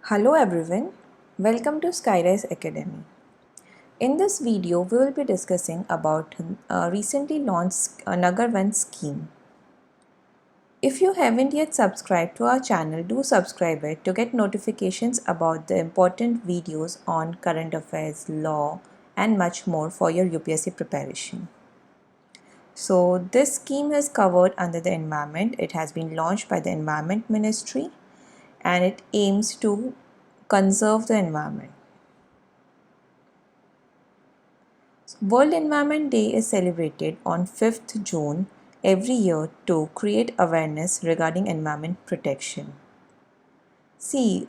Hello everyone, welcome to Skyrise Academy. In this video, we will be discussing about a recently launched Nagar One scheme. If you haven't yet subscribed to our channel, do subscribe it to get notifications about the important videos on current affairs, law and much more for your UPSC preparation. So this scheme is covered under the environment. It has been launched by the Environment Ministry and it aims to conserve the environment. World Environment Day is celebrated on 5th June every year to create awareness regarding environment protection. See,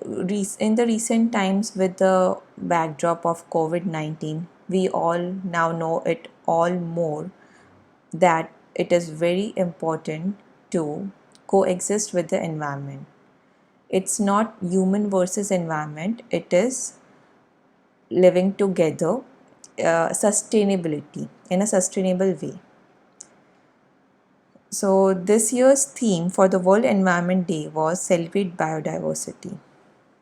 in the recent times with the backdrop of COVID-19, we all now know it all more that it is very important to coexist with the environment. It's not human versus environment, it is living together, sustainability in a sustainable way. So this year's theme for the World Environment Day was Celebrate Biodiversity.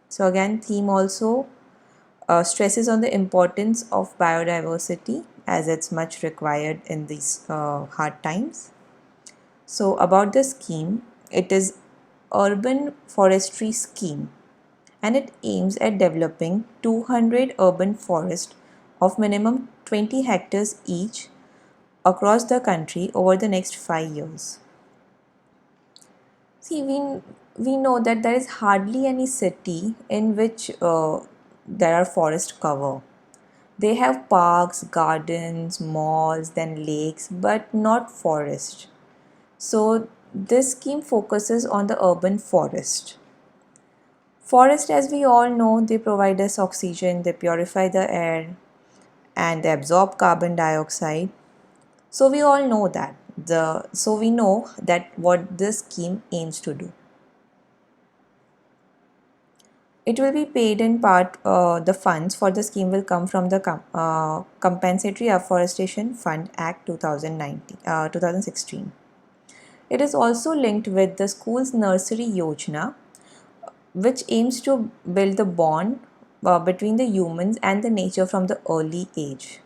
So again, theme also stresses on the importance of biodiversity as it's much required in these hard times. So about the scheme, it is urban forestry scheme and it aims at developing 200 urban forests of minimum 20 hectares each across the country over the next 5 years. See, we know that there is hardly any city in which there are forest cover. They have parks, gardens, malls, then lakes, but not forest. So this scheme focuses on the urban forest. Forest, as we all know, they provide us oxygen, they purify the air, and they absorb carbon dioxide. So we all know that. So we know that what this scheme aims to do. It will be paid in part, the funds for the scheme will come from the Compensatory Afforestation Fund Act 2016. It is also linked with the school's nursery Yojana, which aims to build the bond between the humans and the nature from the early age.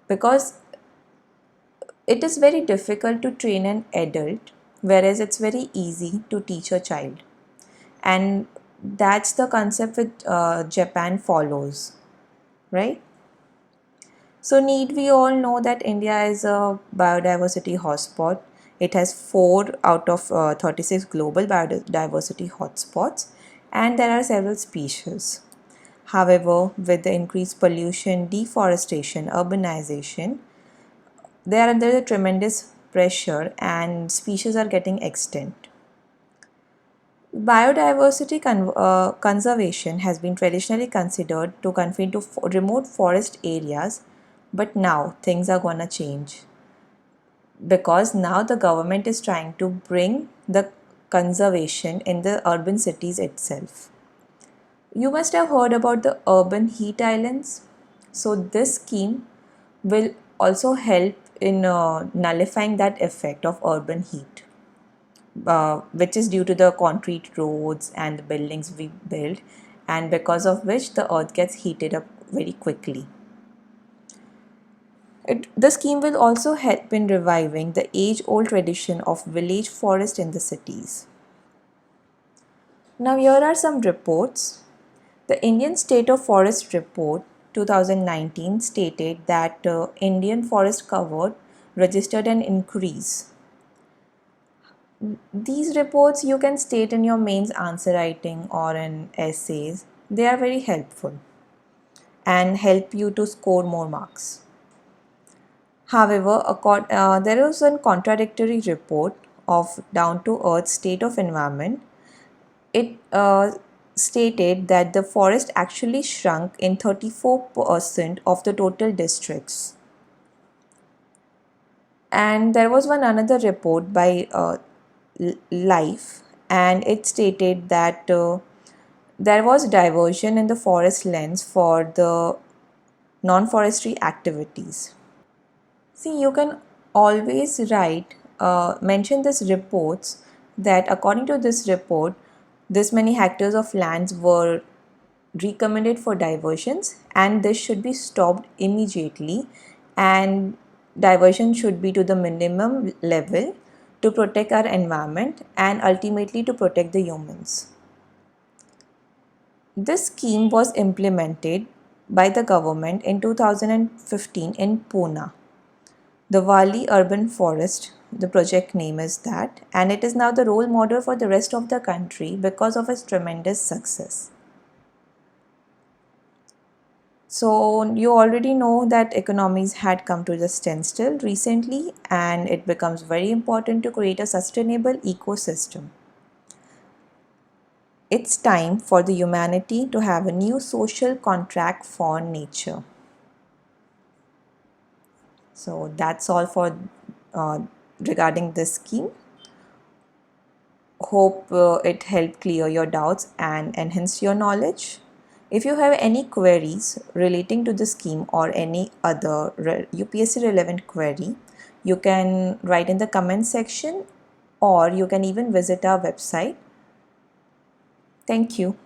Because it is very difficult to train an adult, whereas it's very easy to teach a child. And that's the concept which Japan follows, right? So need we all know that India is a biodiversity hotspot. It has 4 out of 36 global biodiversity hotspots and there are several species. However, with the increased pollution, deforestation, urbanization, they are under a tremendous pressure and species are getting extinct. Biodiversity conservation has been traditionally considered to confine to remote forest areas, but now things are gonna change because now the government is trying to bring the conservation in the urban cities itself. You must have heard about the urban heat islands. So this scheme will also help in nullifying that effect of urban heat. Which is due to the concrete roads and the buildings we build, and because of which the earth gets heated up very quickly. The scheme will also help in reviving the age-old tradition of village forest in the cities. Now here are some reports. The Indian State of Forest Report 2019 stated that Indian forest cover registered an increase. These reports you can state in your mains answer writing or in essays. They are very helpful and help you to score more marks. However, there is a contradictory report of Down to Earth State of Environment. It stated that the forest actually shrunk in 34% of the total districts. And there was one another report by Life, and it stated that there was diversion in the forest lands for the non-forestry activities. See, you can always mention these reports that according to this report, This many hectares of lands were recommended for diversions, and this should be stopped immediately, and diversion should be to the minimum level to protect our environment and ultimately to protect the humans. This scheme was implemented by the government in 2015 in Pune. The Wali Urban Forest, the project name is that, and it is now the role model for the rest of the country because of its tremendous success. So you already know that economies had come to the standstill recently, and it becomes very important to create a sustainable ecosystem. It's time for the humanity to have a new social contract for nature. So that's all for uh, regarding this scheme. Hope it helped clear your doubts and enhance your knowledge. If you have any queries relating to the scheme or any other UPSC relevant query, you can write in the comment section or you can even visit our website. Thank you.